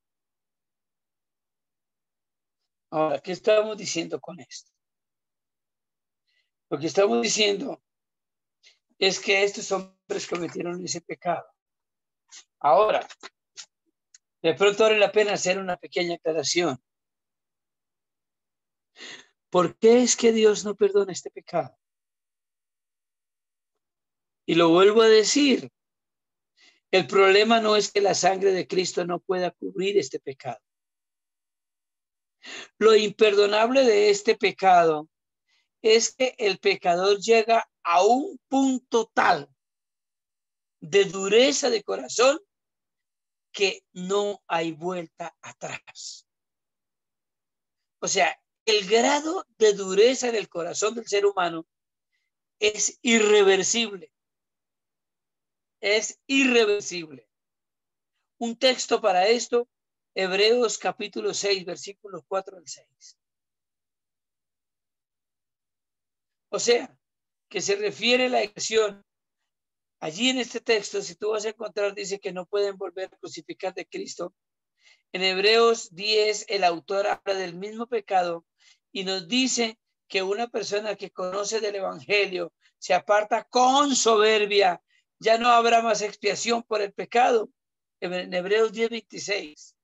Ahora, ¿qué estamos diciendo con esto? Lo que estamos diciendo es que estos hombres cometieron ese pecado. Ahora, de pronto vale la pena hacer una pequeña aclaración. ¿Por qué es que Dios no perdona este pecado? Y lo vuelvo a decir, el problema no es que la sangre de Cristo no pueda cubrir este pecado. Lo imperdonable de este pecado es que el pecador llega a un punto tal de dureza de corazón que no hay vuelta atrás. O sea, el grado de dureza en el corazón del ser humano es irreversible. Es irreversible. Un texto para esto, Hebreos capítulo 6, versículos 4 al 6. O sea, que se refiere a la acción. Allí en este texto, si tú vas a encontrar, dice que no pueden volver a crucificar de Cristo. En Hebreos 10, el autor habla del mismo pecado y nos dice que una persona que conoce del evangelio se aparta con soberbia, ya no habrá más expiación por el pecado. En Hebreos 10, 26.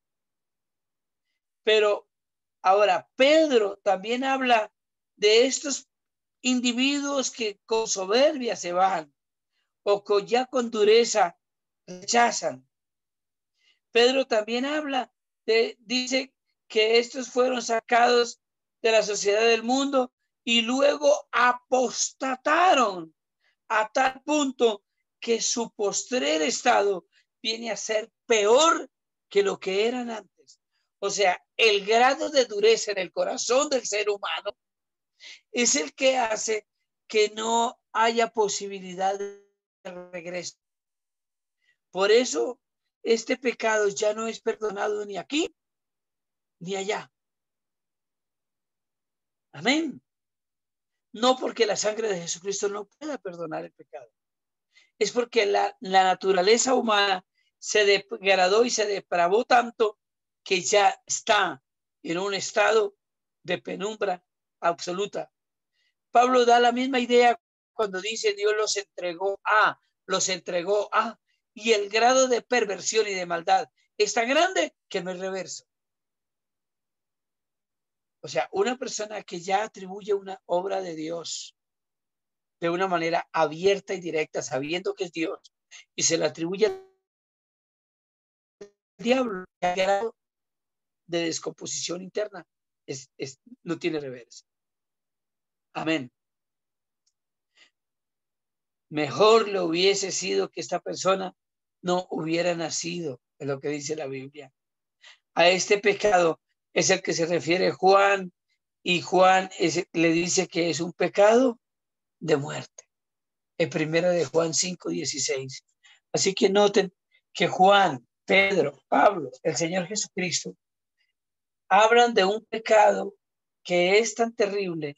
Pero ahora Pedro también habla de estos individuos que con soberbia se van o ya con dureza rechazan. Pedro también habla dice que estos fueron sacados de la sociedad del mundo y luego apostataron a tal punto que su postrer estado viene a ser peor que lo que eran antes. O sea, el grado de dureza en el corazón del ser humano es el que hace que no haya posibilidad de regreso. Por eso este pecado ya no es perdonado ni aquí ni allá. Amén. No porque la sangre de Jesucristo no pueda perdonar el pecado. Es porque la naturaleza humana se degradó y se depravó tanto que ya está en un estado de penumbra absoluta. Pablo da la misma idea cuando dice Dios los entregó a, y el grado de perversión y de maldad es tan grande que no es reverso. O sea, una persona que ya atribuye una obra de Dios de una manera abierta y directa, sabiendo que es Dios, y se la atribuye al diablo, el grado de descomposición interna no tiene reverso. Amén. Mejor le hubiese sido que esta persona no hubiera nacido, es lo que dice la Biblia. A este pecado es el que se refiere Juan, y Juan le dice que es un pecado de muerte. En primera de Juan 5:16. Así que noten que Juan, Pedro, Pablo, el Señor Jesucristo, hablan de un pecado que es tan terrible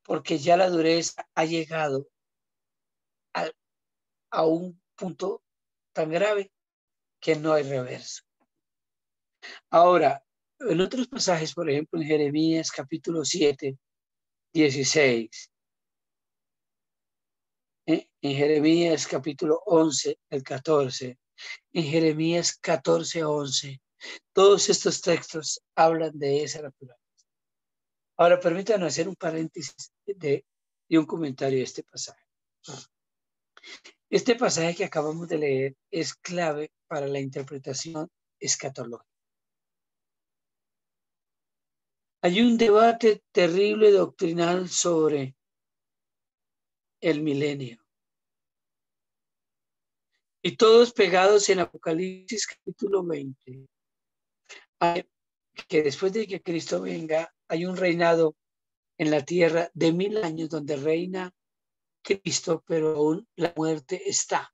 porque ya la dureza ha llegado a un punto tan grave que no hay reverso. Ahora, en otros pasajes, por ejemplo, en Jeremías capítulo 7, 16, en Jeremías capítulo 11, el 14, en Jeremías 14, 11, todos estos textos hablan de esa naturaleza. Ahora, permítanme hacer un paréntesis y un comentario de este pasaje. Este pasaje que acabamos de leer es clave para la interpretación escatológica. Hay un debate terrible doctrinal sobre el milenio. Y todos pegados en Apocalipsis capítulo 20. que después de que Cristo venga, hay un reinado en la tierra de 1000 años donde reina Cristo, pero aún la muerte está.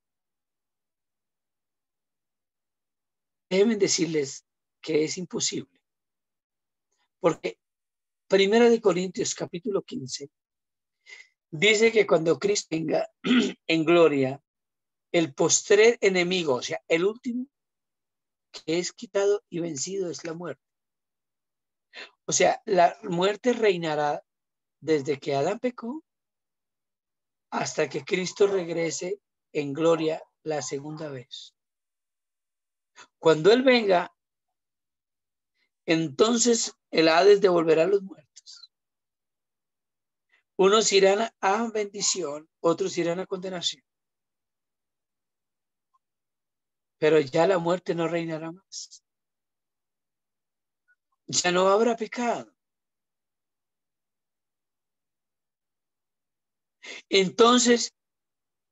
Déjenme decirles que es imposible, porque 1 Corintios capítulo 15 dice que cuando Cristo venga en gloria, el postrer enemigo, o sea, el último que es quitado y vencido es la muerte. O sea, la muerte reinará desde que Adán pecó hasta que Cristo regrese en gloria la segunda vez. Cuando Él venga, entonces el Hades devolverá a los muertos. Unos irán a bendición, otros irán a condenación. Pero ya la muerte no reinará más. Ya no habrá pecado. Entonces,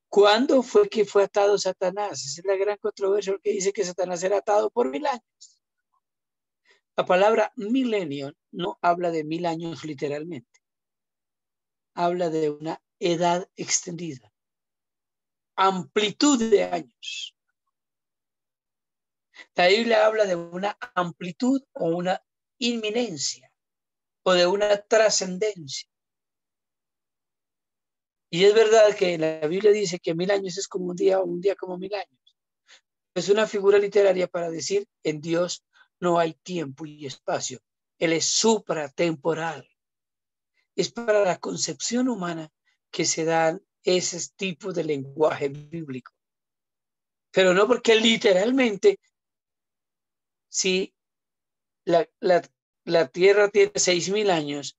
¿cuándo fue que fue atado Satanás? Esa es la gran controversia, porque dice que Satanás era atado por 1000 años. La palabra milenio no habla de 1000 años literalmente. Habla de una edad extendida. Amplitud de años. La Biblia habla de una amplitud o una inminencia o de una trascendencia. Y es verdad que la Biblia dice que 1000 años es como un día o un día como 1000 años. Es una figura literaria para decir en Dios no hay tiempo y espacio. Él es supratemporal. Es para la concepción humana que se dan ese tipo de lenguaje bíblico. Pero no porque literalmente, si la tierra tiene 6000 años,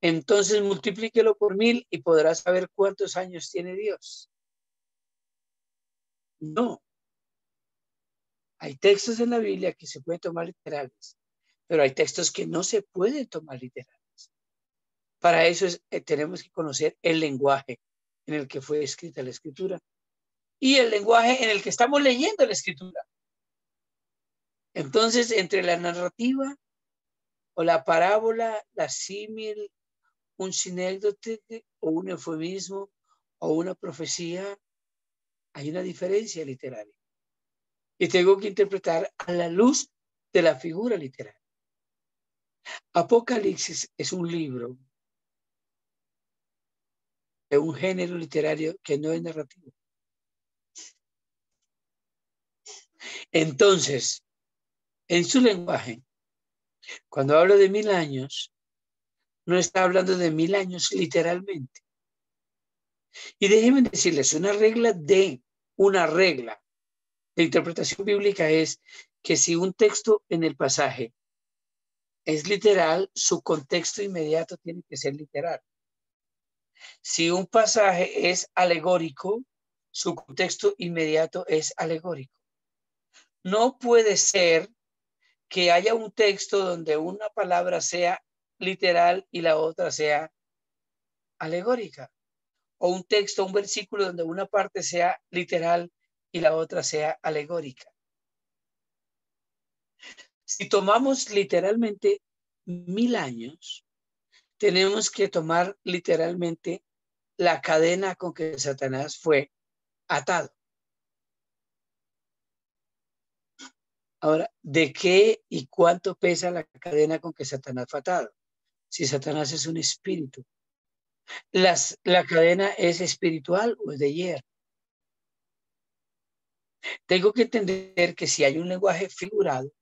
entonces multiplíquelo por 1000 y podrás saber cuántos años tiene Dios. No. Hay textos en la Biblia que se pueden tomar literales, pero hay textos que no se pueden tomar literales. Para eso tenemos que conocer el lenguaje en el que fue escrita la escritura y el lenguaje en el que estamos leyendo la escritura. Entonces, entre la narrativa o la parábola, la símil, un sinécdote o un eufemismo o una profecía, hay una diferencia literaria. Y tengo que interpretar a la luz de la figura literaria. Apocalipsis es un libro de un género literario que no es narrativo. Entonces, en su lenguaje, cuando habla de 1000 años, no está hablando de 1000 años literalmente. Y déjenme decirles, una regla de interpretación bíblica es que si un texto en el pasaje es literal, su contexto inmediato tiene que ser literal. Si un pasaje es alegórico, su contexto inmediato es alegórico. No puede ser que haya un texto donde una palabra sea literal y la otra sea alegórica. O un texto, un versículo donde una parte sea literal y la otra sea alegórica. Si tomamos literalmente 1000 años, tenemos que tomar literalmente la cadena con que Satanás fue atado. Ahora, ¿de qué y cuánto pesa la cadena con que Satanás fue atado? Si Satanás es un espíritu, ¿la cadena es espiritual o es de hierro? Tengo que entender que si hay un lenguaje figurado,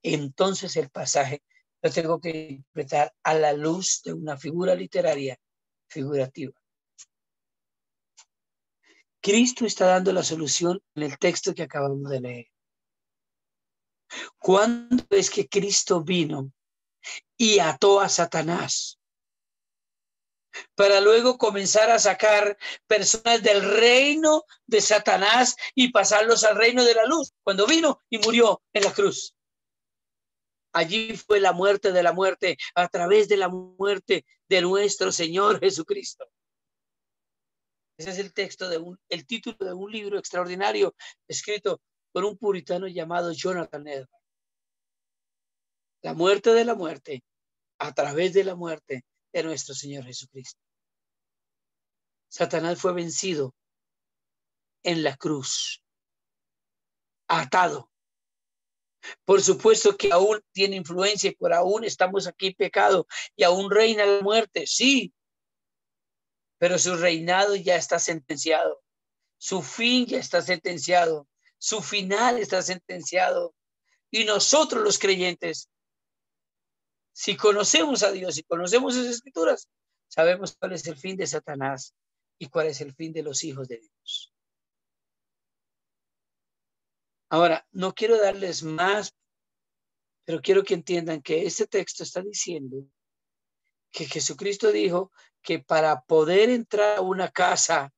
entonces el pasaje lo tengo que interpretar a la luz de una figura literaria figurativa. Cristo está dando la solución en el texto que acabamos de leer. ¿Cuándo es que Cristo vino y ató a Satanás para luego comenzar a sacar personas del reino de Satanás y pasarlos al reino de la luz? Cuando vino y murió en la cruz. Allí fue la muerte de la muerte a través de la muerte de nuestro Señor Jesucristo. Ese es el texto el título de un libro extraordinario escrito por un puritano llamado Jonathan Edwards. la muerte de la muerte, a través de la muerte de nuestro Señor Jesucristo. Satanás fue vencido en la cruz, atado. Por supuesto que aún tiene influencia y por aún estamos aquí pecado y aún reina la muerte, sí, pero su reinado ya está sentenciado, su fin ya está sentenciado, su final está sentenciado. Y nosotros los creyentes, si conocemos a Dios y conocemos las Escrituras, sabemos cuál es el fin de Satanás y cuál es el fin de los hijos de Dios. Ahora, no quiero darles más, pero quiero que entiendan que este texto está diciendo que Jesucristo dijo que para poder entrar a una casa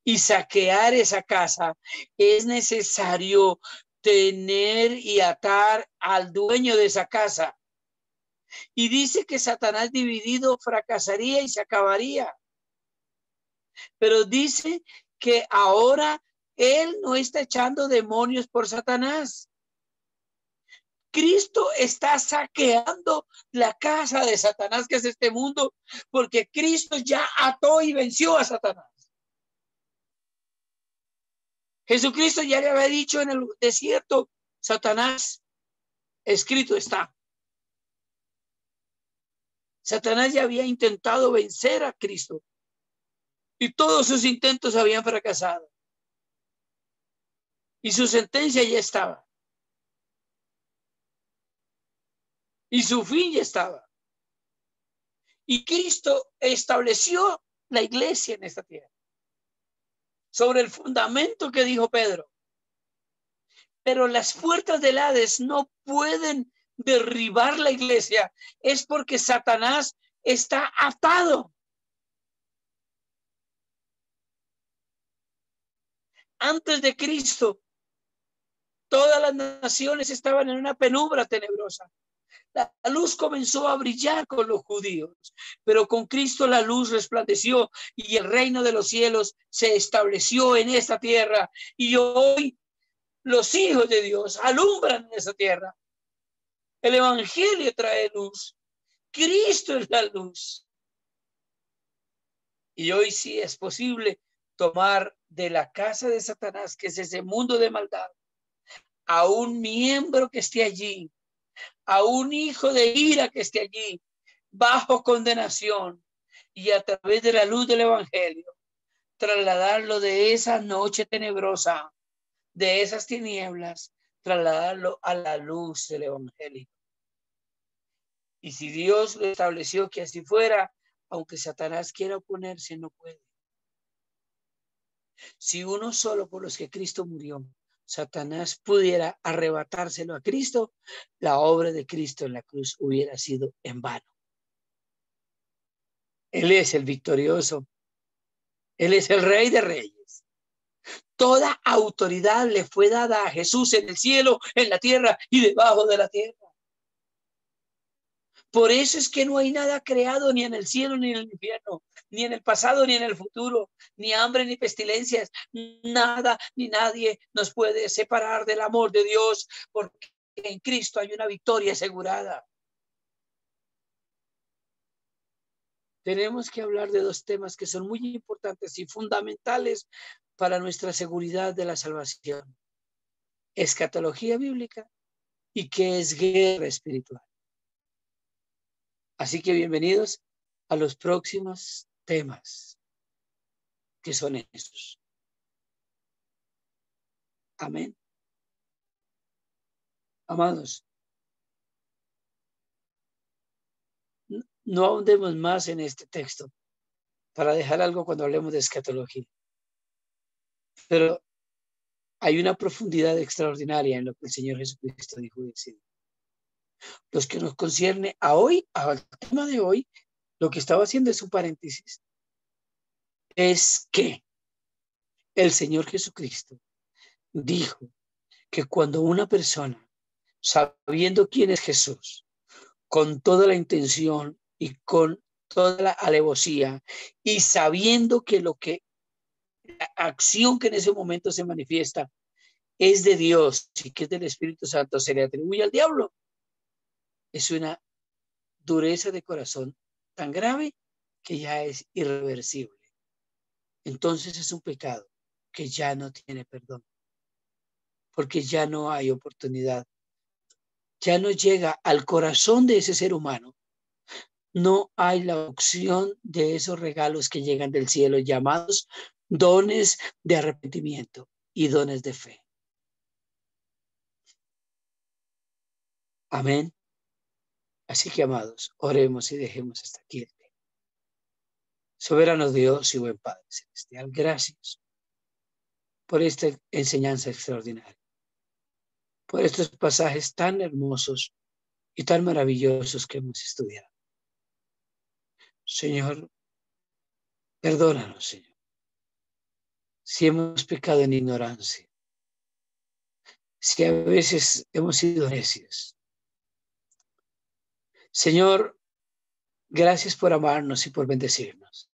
y saquear esa casa es necesario tener y atar al dueño de esa casa. Y dice que Satanás dividido fracasaría y se acabaría. Pero dice que ahora él no está echando demonios por Satanás. Cristo está saqueando la casa de Satanás, que es este mundo, porque Cristo ya ató y venció a Satanás. Jesucristo ya le había dicho en el desierto: Satanás, escrito está. Satanás ya había intentado vencer a Cristo y todos sus intentos habían fracasado. Y su sentencia ya estaba. Y su fin ya estaba. Y Cristo estableció la iglesia en esta tierra sobre el fundamento que dijo Pedro. Pero las puertas del Hades no pueden derribar la iglesia. Es porque Satanás está atado. Antes de Cristo, todas las naciones estaban en una penumbra tenebrosa. La luz comenzó a brillar con los judíos, pero con Cristo la luz resplandeció y el reino de los cielos se estableció en esta tierra. Y hoy los hijos de Dios alumbran en esa tierra. El evangelio trae luz. Cristo es la luz. Y hoy sí es posible tomar de la casa de Satanás, que es ese mundo de maldad, a un miembro que esté allí, a un hijo de ira que esté allí, bajo condenación, y a través de la luz del evangelio, trasladarlo de esa noche tenebrosa, de esas tinieblas, trasladarlo a la luz del evangelio. Y si Dios lo estableció que así fuera, aunque Satanás quiera oponerse, no puede. Si uno solo por los que Cristo murió, Satanás pudiera arrebatárselo a Cristo, la obra de Cristo en la cruz hubiera sido en vano. Él es el victorioso. Él es el Rey de Reyes. Toda autoridad le fue dada a Jesús en el cielo, en la tierra y debajo de la tierra. Por eso es que no hay nada creado ni en el cielo ni en el infierno, ni en el pasado ni en el futuro, ni hambre ni pestilencias, nada ni nadie nos puede separar del amor de Dios, porque en Cristo hay una victoria asegurada. Tenemos que hablar de dos temas que son muy importantes y fundamentales para nuestra seguridad de la salvación: escatología bíblica y qué es guerra espiritual. Así que bienvenidos a los próximos temas, que son estos. Amén. Amados, no ahondemos más en este texto para dejar algo cuando hablemos de escatología. Pero hay una profundidad extraordinaria en lo que el Señor Jesucristo dijo y decidió. Los que nos concierne a hoy, al tema de hoy, lo que estaba haciendo es un paréntesis, es que el Señor Jesucristo dijo que cuando una persona, sabiendo quién es Jesús, con toda la intención y con toda la alevosía, y sabiendo que la acción que en ese momento se manifiesta es de Dios y que es del Espíritu Santo, se le atribuye al diablo. es una dureza de corazón tan grave que ya es irreversible. Entonces es un pecado que ya no tiene perdón, porque ya no hay oportunidad, ya no llega al corazón de ese ser humano. No hay la opción de esos regalos que llegan del cielo llamados dones de arrepentimiento y dones de fe. Amén. Así que, amados, oremos y dejemos hasta aquí el tema. Soberano Dios y buen Padre Celestial, gracias por esta enseñanza extraordinaria, por estos pasajes tan hermosos y tan maravillosos que hemos estudiado. Señor, perdónanos, Señor, si hemos pecado en ignorancia, si a veces hemos sido necios. Señor, gracias por amarnos y por bendecirnos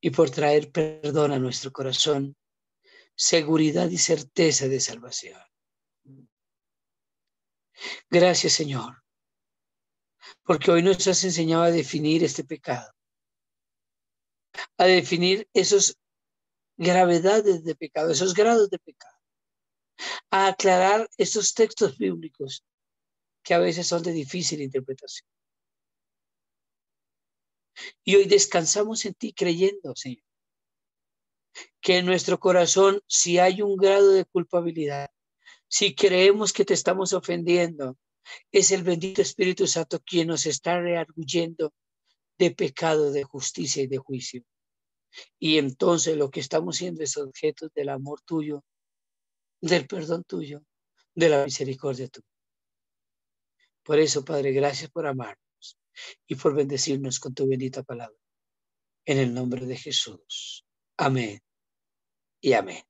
y por traer perdón a nuestro corazón, seguridad y certeza de salvación. Gracias, Señor, porque hoy nos has enseñado a definir este pecado, a definir esos gravedades de pecado, esos grados de pecado, a aclarar esos textos bíblicos que a veces son de difícil interpretación. Y hoy descansamos en ti creyendo, Señor, que en nuestro corazón, si hay un grado de culpabilidad, si creemos que te estamos ofendiendo, es el bendito Espíritu Santo quien nos está rearguyendo de pecado, de justicia y de juicio. Y entonces lo que estamos siendo es objetos del amor tuyo, del perdón tuyo, de la misericordia tuya. Por eso, Padre, gracias por amarnos y por bendecirnos con tu bendita palabra. En el nombre de Jesús. Amén y amén.